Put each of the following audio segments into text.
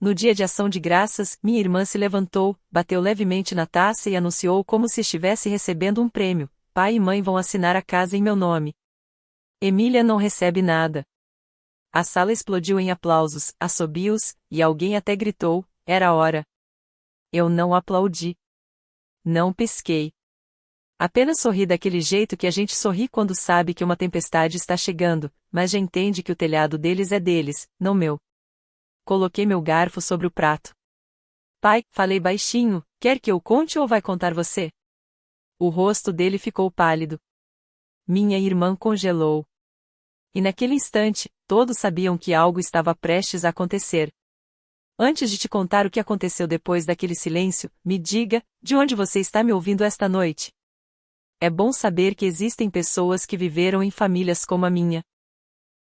No dia de ação de graças, minha irmã se levantou, bateu levemente na taça e anunciou como se estivesse recebendo um prêmio: pai e mãe vão assinar a casa em meu nome. Emília não recebe nada. A sala explodiu em aplausos, assobios, e alguém até gritou: era a hora. Eu não aplaudi. Não pisquei. Apenas sorri daquele jeito que a gente sorri quando sabe que uma tempestade está chegando, mas já entende que o telhado deles é deles, não meu. Coloquei meu garfo sobre o prato. Pai, falei baixinho, quer que eu conte ou vai contar você? O rosto dele ficou pálido. Minha irmã congelou. E naquele instante, todos sabiam que algo estava prestes a acontecer. Antes de te contar o que aconteceu depois daquele silêncio, me diga, de onde você está me ouvindo esta noite? É bom saber que existem pessoas que viveram em famílias como a minha.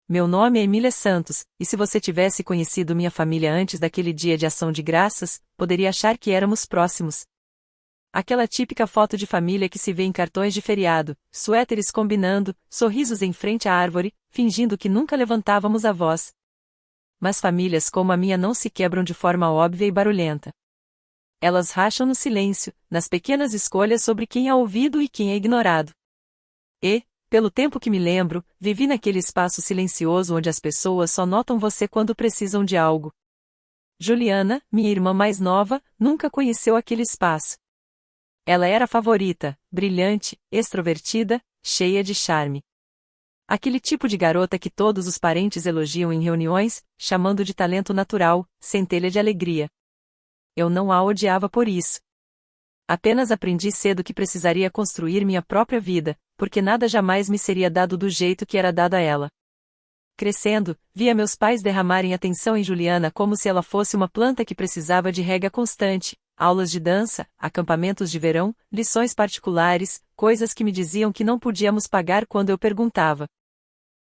Meu nome é Emília Santos, e se você tivesse conhecido minha família antes daquele dia de ação de graças, poderia achar que éramos próximos. Aquela típica foto de família que se vê em cartões de feriado, suéteres combinando, sorrisos em frente à árvore, fingindo que nunca levantávamos a voz. Mas famílias como a minha não se quebram de forma óbvia e barulhenta. Elas racham no silêncio, nas pequenas escolhas sobre quem é ouvido e quem é ignorado. E, pelo tempo que me lembro, vivi naquele espaço silencioso onde as pessoas só notam você quando precisam de algo. Juliana, minha irmã mais nova, nunca conheceu aquele espaço. Ela era a favorita, brilhante, extrovertida, cheia de charme. Aquele tipo de garota que todos os parentes elogiam em reuniões, chamando de talento natural, centelha de alegria. Eu não a odiava por isso. Apenas aprendi cedo que precisaria construir minha própria vida, porque nada jamais me seria dado do jeito que era dado a ela. Crescendo, via meus pais derramarem atenção em Juliana como se ela fosse uma planta que precisava de rega constante, aulas de dança, acampamentos de verão, lições particulares, coisas que me diziam que não podíamos pagar quando eu perguntava.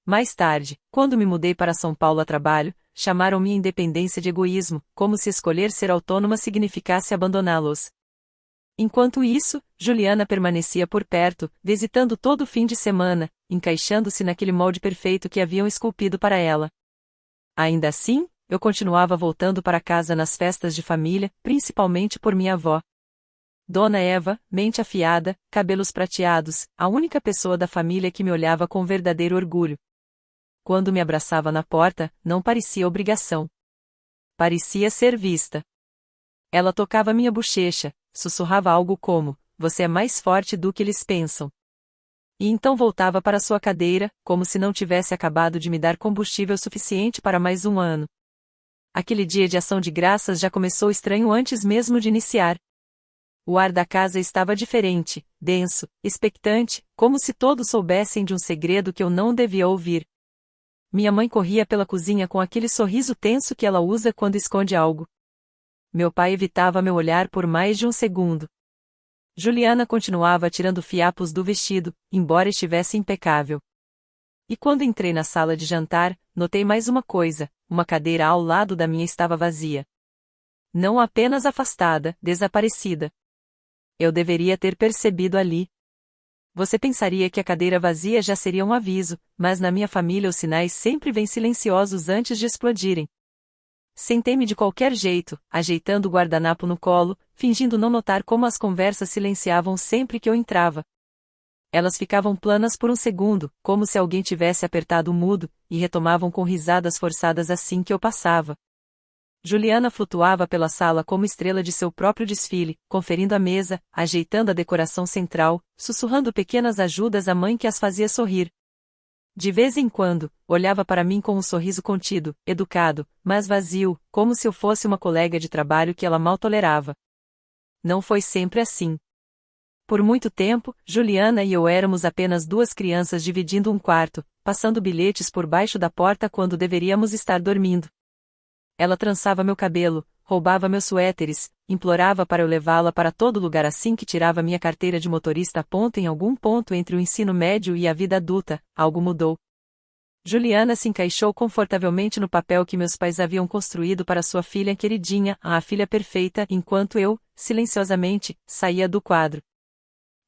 Mais tarde, quando me mudei para São Paulo a trabalho, chamaram minha independência de egoísmo, como se escolher ser autônoma significasse abandoná-los. Enquanto isso, Juliana permanecia por perto, visitando todo fim de semana, encaixando-se naquele molde perfeito que haviam esculpido para ela. Ainda assim, eu continuava voltando para casa nas festas de família, principalmente por minha avó. Dona Eva, mente afiada, cabelos prateados, a única pessoa da família que me olhava com verdadeiro orgulho. Quando me abraçava na porta, não parecia obrigação. Parecia ser vista. Ela tocava minha bochecha, sussurrava algo como: você é mais forte do que eles pensam. E então voltava para sua cadeira, como se não tivesse acabado de me dar combustível suficiente para mais um ano. Aquele dia de ação de graças já começou estranho antes mesmo de iniciar. O ar da casa estava diferente, denso, expectante, como se todos soubessem de um segredo que eu não devia ouvir. Minha mãe corria pela cozinha com aquele sorriso tenso que ela usa quando esconde algo. Meu pai evitava meu olhar por mais de um segundo. Juliana continuava tirando fiapos do vestido, embora estivesse impecável. E quando entrei na sala de jantar, notei mais uma coisa: uma cadeira ao lado da minha estava vazia. Não apenas afastada, desaparecida. Eu deveria ter percebido ali. Você pensaria que a cadeira vazia já seria um aviso, mas na minha família os sinais sempre vêm silenciosos antes de explodirem. Sentei-me de qualquer jeito, ajeitando o guardanapo no colo, fingindo não notar como as conversas silenciavam sempre que eu entrava. Elas ficavam planas por um segundo, como se alguém tivesse apertado o mudo, e retomavam com risadas forçadas assim que eu passava. Juliana flutuava pela sala como estrela de seu próprio desfile, conferindo a mesa, ajeitando a decoração central, sussurrando pequenas ajudas à mãe que as fazia sorrir. De vez em quando, olhava para mim com um sorriso contido, educado, mas vazio, como se eu fosse uma colega de trabalho que ela mal tolerava. Não foi sempre assim. Por muito tempo, Juliana e eu éramos apenas duas crianças dividindo um quarto, passando bilhetes por baixo da porta quando deveríamos estar dormindo. Ela trançava meu cabelo, roubava meus suéteres, implorava para eu levá-la para todo lugar assim que tirava minha carteira de motorista a ponto em algum ponto entre o ensino médio e a vida adulta, algo mudou. Juliana se encaixou confortavelmente no papel que meus pais haviam construído para sua filha queridinha, a filha perfeita, enquanto eu, silenciosamente, saía do quadro.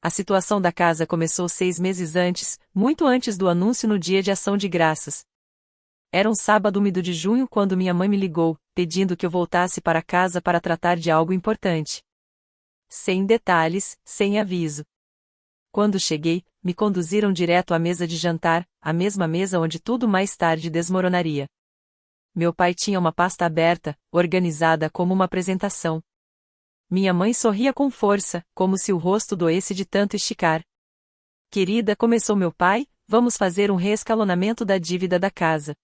A situação da casa começou 6 meses antes, muito antes do anúncio no dia de ação de graças. Era um sábado úmido de junho quando minha mãe me ligou, pedindo que eu voltasse para casa para tratar de algo importante. Sem detalhes, sem aviso. Quando cheguei, me conduziram direto à mesa de jantar, a mesma mesa onde tudo mais tarde desmoronaria. Meu pai tinha uma pasta aberta, organizada como uma apresentação. Minha mãe sorria com força, como se o rosto doesse de tanto esticar. Querida, começou meu pai, vamos fazer um reescalonamento da dívida da casa.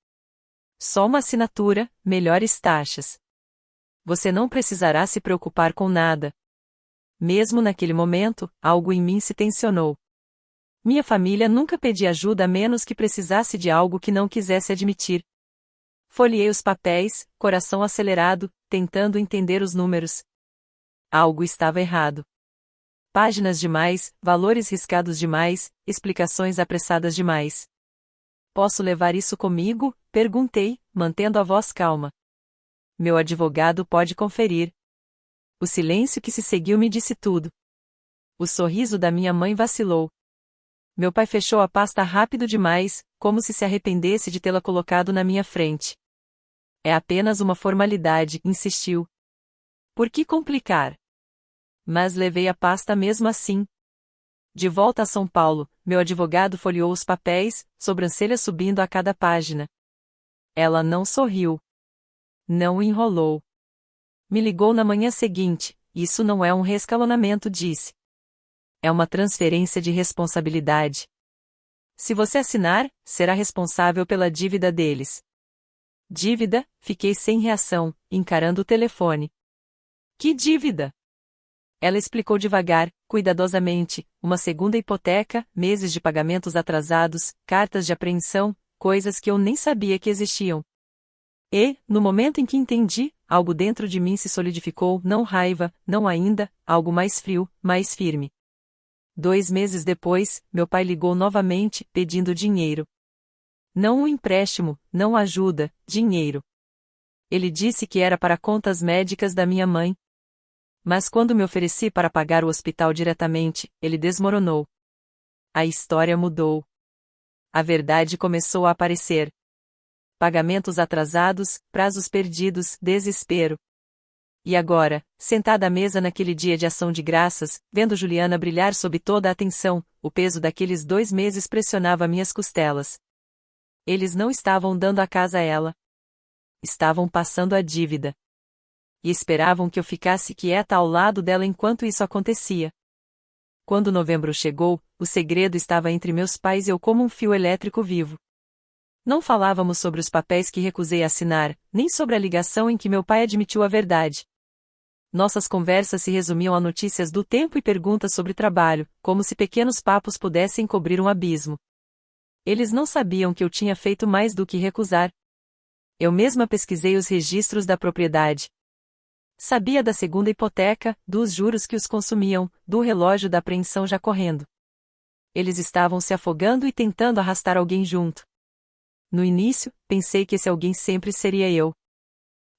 Só uma assinatura, melhores taxas. Você não precisará se preocupar com nada. Mesmo naquele momento, algo em mim se tensionou. Minha família nunca pedia ajuda a menos que precisasse de algo que não quisesse admitir. Folheei os papéis, coração acelerado, tentando entender os números. Algo estava errado. Páginas demais, valores riscados demais, explicações apressadas demais. Posso levar isso comigo? Perguntei, mantendo a voz calma. Meu advogado pode conferir. O silêncio que se seguiu me disse tudo. O sorriso da minha mãe vacilou. Meu pai fechou a pasta rápido demais, como se arrependesse de tê-la colocado na minha frente. É apenas uma formalidade, insistiu. Por que complicar? Mas levei a pasta mesmo assim. De volta a São Paulo, meu advogado folheou os papéis, sobrancelhas subindo a cada página. Ela não sorriu. Não enrolou. Me ligou na manhã seguinte, isso não é um reescalonamento, disse. É uma transferência de responsabilidade. Se você assinar, será responsável pela dívida deles. Dívida? Fiquei sem reação, encarando o telefone. Que dívida? Ela explicou devagar, cuidadosamente, uma segunda hipoteca, meses de pagamentos atrasados, cartas de apreensão, coisas que eu nem sabia que existiam. E, no momento em que entendi, algo dentro de mim se solidificou, não raiva, não ainda, algo mais frio, mais firme. 2 meses depois, meu pai ligou novamente, pedindo dinheiro. Não um empréstimo, não ajuda, dinheiro. Ele disse que era para contas médicas da minha mãe. Mas quando me ofereci para pagar o hospital diretamente, ele desmoronou. A história mudou. A verdade começou a aparecer. Pagamentos atrasados, prazos perdidos, desespero. E agora, sentada à mesa naquele dia de ação de graças, vendo Juliana brilhar sob toda a atenção, o peso daqueles 2 meses pressionava minhas costelas. Eles não estavam dando a casa a ela. Estavam passando a dívida. E esperavam que eu ficasse quieta ao lado dela enquanto isso acontecia. Quando novembro chegou, o segredo estava entre meus pais e eu como um fio elétrico vivo. Não falávamos sobre os papéis que recusei assinar, nem sobre a ligação em que meu pai admitiu a verdade. Nossas conversas se resumiam a notícias do tempo e perguntas sobre trabalho, como se pequenos papos pudessem cobrir um abismo. Eles não sabiam que eu tinha feito mais do que recusar. Eu mesma pesquisei os registros da propriedade. Sabia da segunda hipoteca, dos juros que os consumiam, do relógio da apreensão já correndo. Eles estavam se afogando e tentando arrastar alguém junto. No início, pensei que esse alguém sempre seria eu.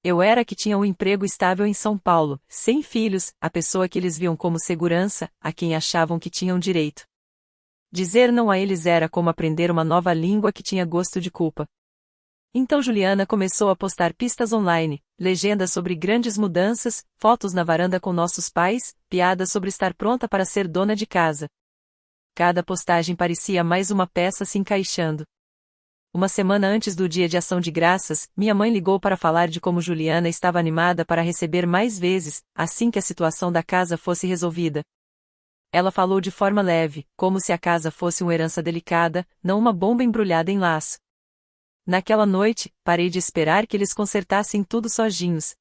Eu era a que tinha um emprego estável em São Paulo, sem filhos, a pessoa que eles viam como segurança, a quem achavam que tinham direito. Dizer não a eles era como aprender uma nova língua que tinha gosto de culpa. Então Juliana começou a postar pistas online, legendas sobre grandes mudanças, fotos na varanda com nossos pais, piadas sobre estar pronta para ser dona de casa. Cada postagem parecia mais uma peça se encaixando. Uma semana antes do dia de ação de graças, minha mãe ligou para falar de como Juliana estava animada para receber mais vezes, assim que a situação da casa fosse resolvida. Ela falou de forma leve, como se a casa fosse uma herança delicada, não uma bomba embrulhada em laço. Naquela noite, parei de esperar que eles consertassem tudo sozinhos.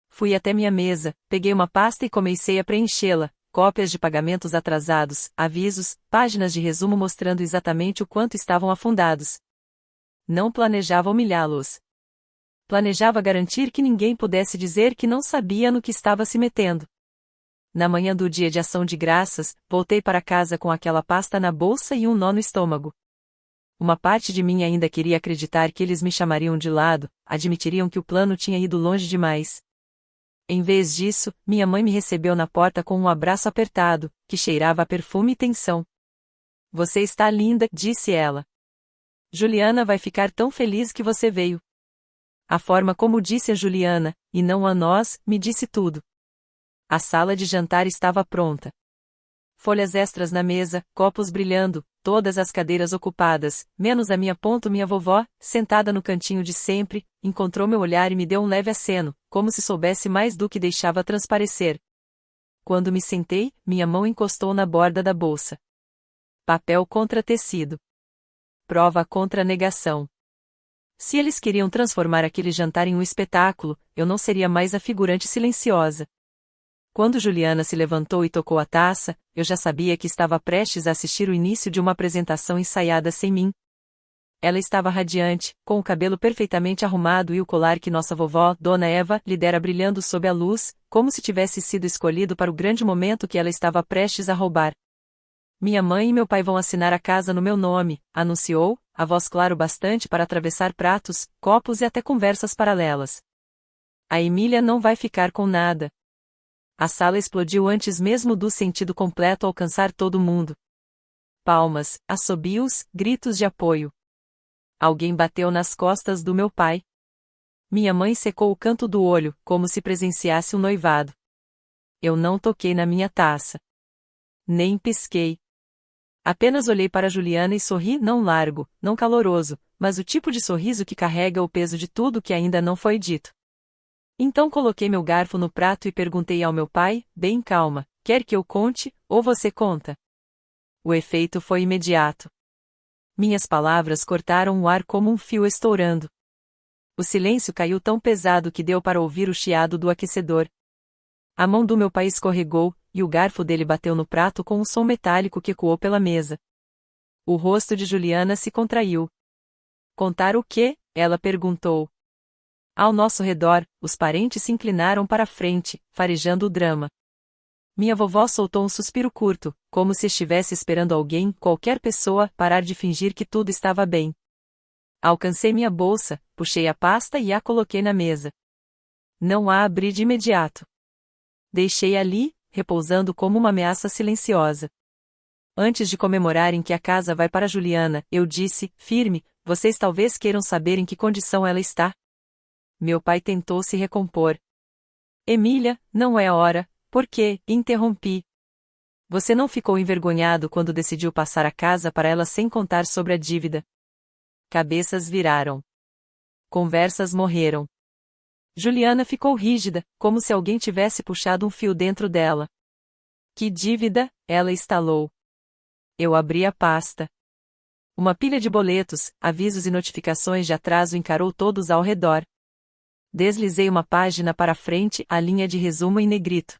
Fui até minha mesa, peguei uma pasta e comecei a preenchê-la, cópias de pagamentos atrasados, avisos, páginas de resumo mostrando exatamente o quanto estavam afundados. Não planejava humilhá-los. Planejava garantir que ninguém pudesse dizer que não sabia no que estava se metendo. Na manhã do dia de ação de graças, voltei para casa com aquela pasta na bolsa e um nó no estômago. Uma parte de mim ainda queria acreditar que eles me chamariam de lado, admitiriam que o plano tinha ido longe demais. Em vez disso, minha mãe me recebeu na porta com um abraço apertado, que cheirava a perfume e tensão. Você está linda, disse ela. Juliana vai ficar tão feliz que você veio. A forma como disse a Juliana, e não a nós, me disse tudo. A sala de jantar estava pronta. Folhas extras na mesa, copos brilhando, todas as cadeiras ocupadas, menos a minha. Minha vovó, sentada no cantinho de sempre, encontrou meu olhar e me deu um leve aceno, como se soubesse mais do que deixava transparecer. Quando me sentei, minha mão encostou na borda da bolsa. Papel contra tecido. Prova contra negação. Se eles queriam transformar aquele jantar em um espetáculo, eu não seria mais a figurante silenciosa. Quando Juliana se levantou e tocou a taça, eu já sabia que estava prestes a assistir o início de uma apresentação ensaiada sem mim. Ela estava radiante, com o cabelo perfeitamente arrumado e o colar que nossa vovó, Dona Eva, lhe dera brilhando sob a luz, como se tivesse sido escolhido para o grande momento que ela estava prestes a roubar. Minha mãe e meu pai vão assinar a casa no meu nome, anunciou, a voz claro bastante para atravessar pratos, copos e até conversas paralelas. A Emília não vai ficar com nada. A sala explodiu antes mesmo do sentido completo alcançar todo mundo. Palmas, assobios, gritos de apoio. Alguém bateu nas costas do meu pai. Minha mãe secou o canto do olho, como se presenciasse um noivado. Eu não toquei na minha taça. Nem pisquei. Apenas olhei para Juliana e sorri, não largo, não caloroso, mas o tipo de sorriso que carrega o peso de tudo que ainda não foi dito. Então coloquei meu garfo no prato e perguntei ao meu pai, bem calma, quer que eu conte, ou você conta? O efeito foi imediato. Minhas palavras cortaram o ar como um fio estourando. O silêncio caiu tão pesado que deu para ouvir o chiado do aquecedor. A mão do meu pai escorregou, e o garfo dele bateu no prato com um som metálico que ecoou pela mesa. O rosto de Juliana se contraiu. Contar o quê? Ela perguntou. Ao nosso redor, os parentes se inclinaram para a frente, farejando o drama. Minha vovó soltou um suspiro curto, como se estivesse esperando alguém, qualquer pessoa, parar de fingir que tudo estava bem. Alcancei minha bolsa, puxei a pasta e a coloquei na mesa. Não a abri de imediato. Deixei ali, repousando como uma ameaça silenciosa. Antes de comemorarem que a casa vai para Juliana, eu disse, firme, vocês talvez queiram saber em que condição ela está. Meu pai tentou se recompor. Emília, não é hora, por quê? Interrompi. Você não ficou envergonhado quando decidiu passar a casa para ela sem contar sobre a dívida? Cabeças viraram. Conversas morreram. Juliana ficou rígida, como se alguém tivesse puxado um fio dentro dela. Que dívida? Ela estalou. Eu abri a pasta. Uma pilha de boletos, avisos e notificações de atraso encarou todos ao redor. Deslizei uma página para frente, a linha de resumo em negrito.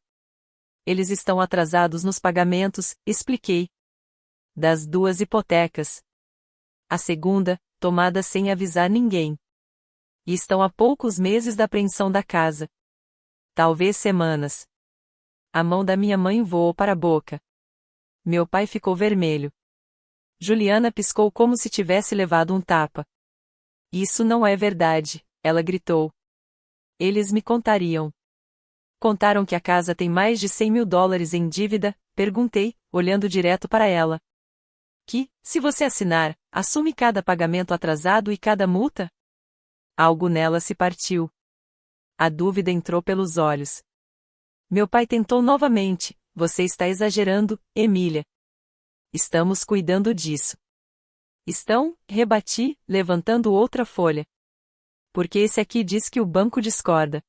Eles estão atrasados nos pagamentos, expliquei. Das 2 hipotecas. A segunda, tomada sem avisar ninguém. E estão há poucos meses da apreensão da casa. Talvez semanas. A mão da minha mãe voou para a boca. Meu pai ficou vermelho. Juliana piscou como se tivesse levado um tapa. Isso não é verdade, ela gritou. Eles me contariam. Contaram que a casa tem mais de $100.000 em dívida? Perguntei, olhando direto para ela. Que, se você assinar, assume cada pagamento atrasado e cada multa? Algo nela se partiu. A dúvida entrou pelos olhos. Meu pai tentou novamente, você está exagerando, Emília. Estamos cuidando disso. Estão? Rebati, levantando outra folha. Porque esse aqui diz que o banco discorda.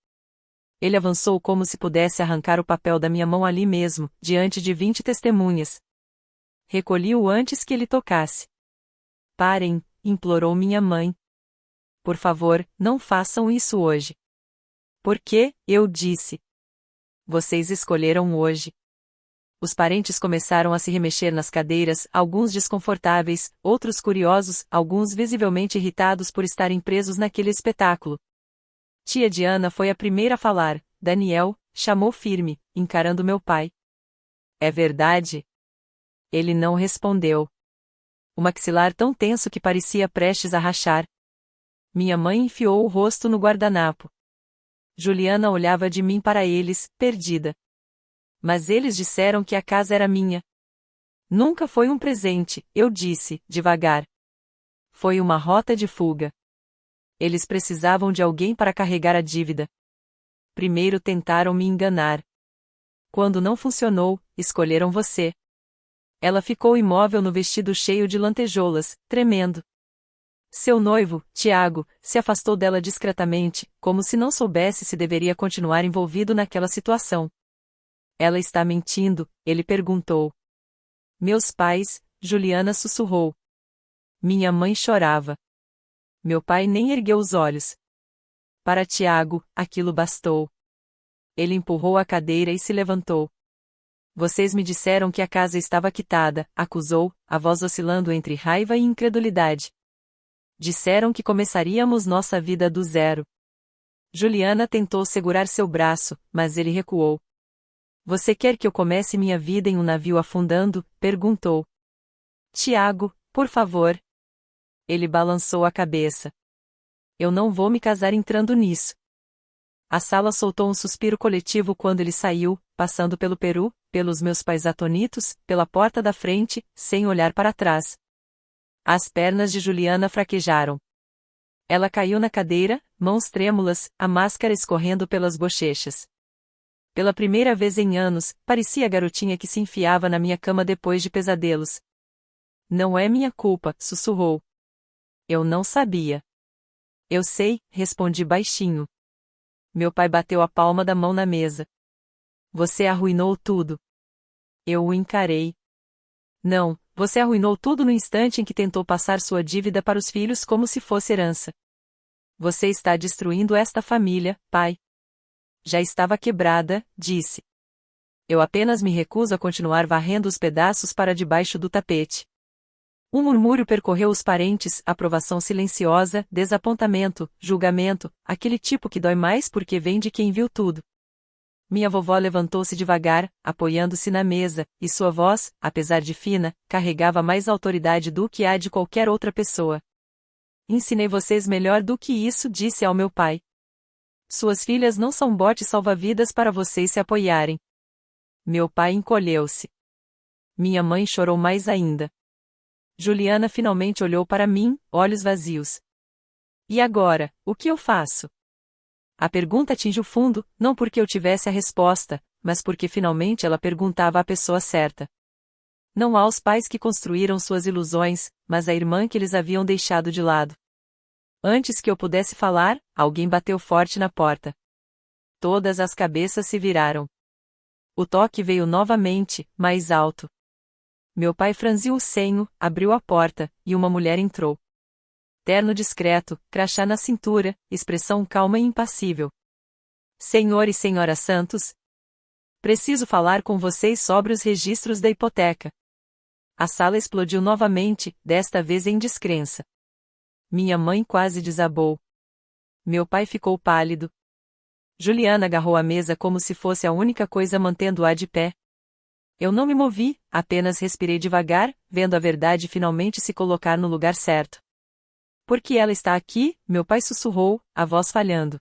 Ele avançou como se pudesse arrancar o papel da minha mão ali mesmo, diante de 20 testemunhas. Recolhi-o antes que ele tocasse. Parem, implorou minha mãe. Por favor, não façam isso hoje. Por quê? Eu disse. Vocês escolheram hoje. Os parentes começaram a se remexer nas cadeiras, alguns desconfortáveis, outros curiosos, alguns visivelmente irritados por estarem presos naquele espetáculo. Tia Diana foi a primeira a falar. Daniel, chamou firme, encarando meu pai. É verdade? Ele não respondeu. O maxilar tão tenso que parecia prestes a rachar. Minha mãe enfiou o rosto no guardanapo. Juliana olhava de mim para eles, perdida. Mas eles disseram que a casa era minha. Nunca foi um presente, eu disse, devagar. Foi uma rota de fuga. Eles precisavam de alguém para carregar a dívida. Primeiro tentaram me enganar. Quando não funcionou, escolheram você. Ela ficou imóvel no vestido cheio de lantejoulas, tremendo. Seu noivo, Tiago, se afastou dela discretamente, como se não soubesse se deveria continuar envolvido naquela situação. Ela está mentindo, ele perguntou. Meus pais, Juliana sussurrou. Minha mãe chorava. Meu pai nem ergueu os olhos. Para Tiago, aquilo bastou. Ele empurrou a cadeira e se levantou. Vocês me disseram que a casa estava quitada, acusou, a voz oscilando entre raiva e incredulidade. Disseram que começaríamos nossa vida do zero. Juliana tentou segurar seu braço, mas ele recuou. Você quer que eu comece minha vida em um navio afundando? Perguntou. Tiago, por favor. Ele balançou a cabeça. Eu não vou me casar entrando nisso. A sala soltou um suspiro coletivo quando ele saiu, passando pelo peru, pelos meus pais atonitos, pela porta da frente, sem olhar para trás. As pernas de Juliana fraquejaram. Ela caiu na cadeira, mãos trêmulas, a máscara escorrendo pelas bochechas. Pela primeira vez em anos, parecia a garotinha que se enfiava na minha cama depois de pesadelos. Não é minha culpa, sussurrou. Eu não sabia. Eu sei, respondi baixinho. Meu pai bateu a palma da mão na mesa. Você arruinou tudo. Eu o encarei. Não, você arruinou tudo no instante em que tentou passar sua dívida para os filhos como se fosse herança. Você está destruindo esta família, pai. Já estava quebrada, disse. Eu apenas me recuso a continuar varrendo os pedaços para debaixo do tapete. Um murmúrio percorreu os parentes, aprovação silenciosa, desapontamento, julgamento, aquele tipo que dói mais porque vem de quem viu tudo. Minha vovó levantou-se devagar, apoiando-se na mesa, e sua voz, apesar de fina, carregava mais autoridade do que a de qualquer outra pessoa. Ensinei vocês melhor do que isso, disse ao meu pai. Suas filhas não são bote salva-vidas para vocês se apoiarem. Meu pai encolheu-se. Minha mãe chorou mais ainda. Juliana finalmente olhou para mim, olhos vazios. E agora, o que eu faço? A pergunta atingiu fundo, não porque eu tivesse a resposta, mas porque finalmente ela perguntava à pessoa certa. Não aos pais que construíram suas ilusões, mas à irmã que eles haviam deixado de lado. Antes que eu pudesse falar, alguém bateu forte na porta. Todas as cabeças se viraram. O toque veio novamente, mais alto. Meu pai franziu o senho, abriu a porta, e uma mulher entrou. Terno discreto, crachá na cintura, expressão calma e impassível. Senhor e senhora Santos? Preciso falar com vocês sobre os registros da hipoteca. A sala explodiu novamente, desta vez em descrença. Minha mãe quase desabou. Meu pai ficou pálido. Juliana agarrou a mesa como se fosse a única coisa mantendo-a de pé. Eu não me movi, apenas respirei devagar, vendo a verdade finalmente se colocar no lugar certo. Por que ela está aqui? Meu pai sussurrou, a voz falhando.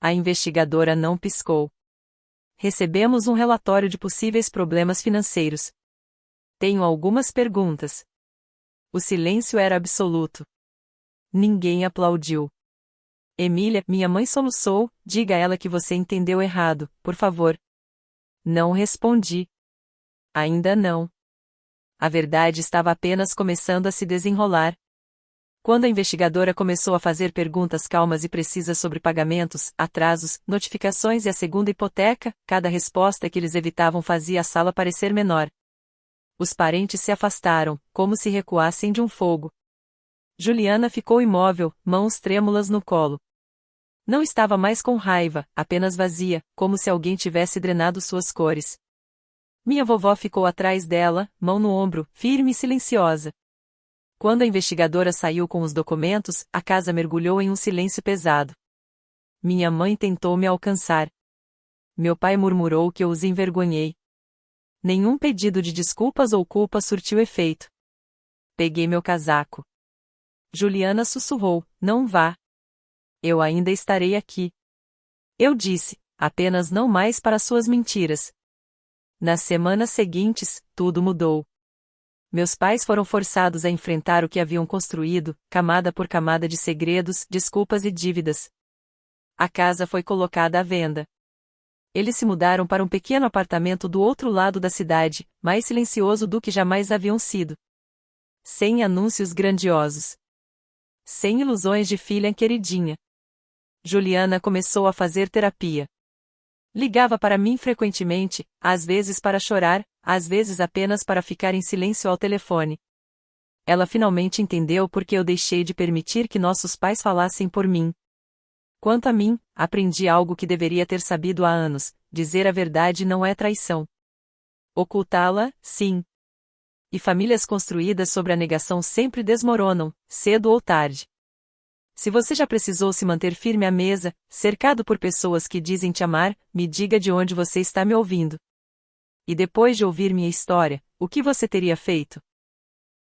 A investigadora não piscou. Recebemos um relatório de possíveis problemas financeiros. Tenho algumas perguntas. O silêncio era absoluto. Ninguém aplaudiu. Emília, minha mãe soluçou, diga a ela que você entendeu errado, por favor. Não respondi. Ainda não. A verdade estava apenas começando a se desenrolar. Quando a investigadora começou a fazer perguntas calmas e precisas sobre pagamentos, atrasos, notificações e a segunda hipoteca, cada resposta que eles evitavam fazia a sala parecer menor. Os parentes se afastaram, como se recuassem de um fogo. Juliana ficou imóvel, mãos trêmulas no colo. Não estava mais com raiva, apenas vazia, como se alguém tivesse drenado suas cores. Minha vovó ficou atrás dela, mão no ombro, firme e silenciosa. Quando a investigadora saiu com os documentos, a casa mergulhou em um silêncio pesado. Minha mãe tentou me alcançar. Meu pai murmurou que eu os envergonhei. Nenhum pedido de desculpas ou culpa surtiu efeito. Peguei meu casaco. Juliana sussurrou, não vá. Eu ainda estarei aqui. Eu disse, apenas não mais para suas mentiras. Nas semanas seguintes, tudo mudou. Meus pais foram forçados a enfrentar o que haviam construído, camada por camada de segredos, desculpas e dívidas. A casa foi colocada à venda. Eles se mudaram para um pequeno apartamento do outro lado da cidade, mais silencioso do que jamais haviam sido. Sem anúncios grandiosos. Sem ilusões de filha queridinha. Juliana começou a fazer terapia. Ligava para mim frequentemente, às vezes para chorar, às vezes apenas para ficar em silêncio ao telefone. Ela finalmente entendeu por que eu deixei de permitir que nossos pais falassem por mim. Quanto a mim, aprendi algo que deveria ter sabido há anos: dizer a verdade não é traição. Ocultá-la, sim. E famílias construídas sobre a negação sempre desmoronam, cedo ou tarde. Se você já precisou se manter firme à mesa, cercado por pessoas que dizem te amar, me diga de onde você está me ouvindo. E depois de ouvir minha história, o que você teria feito?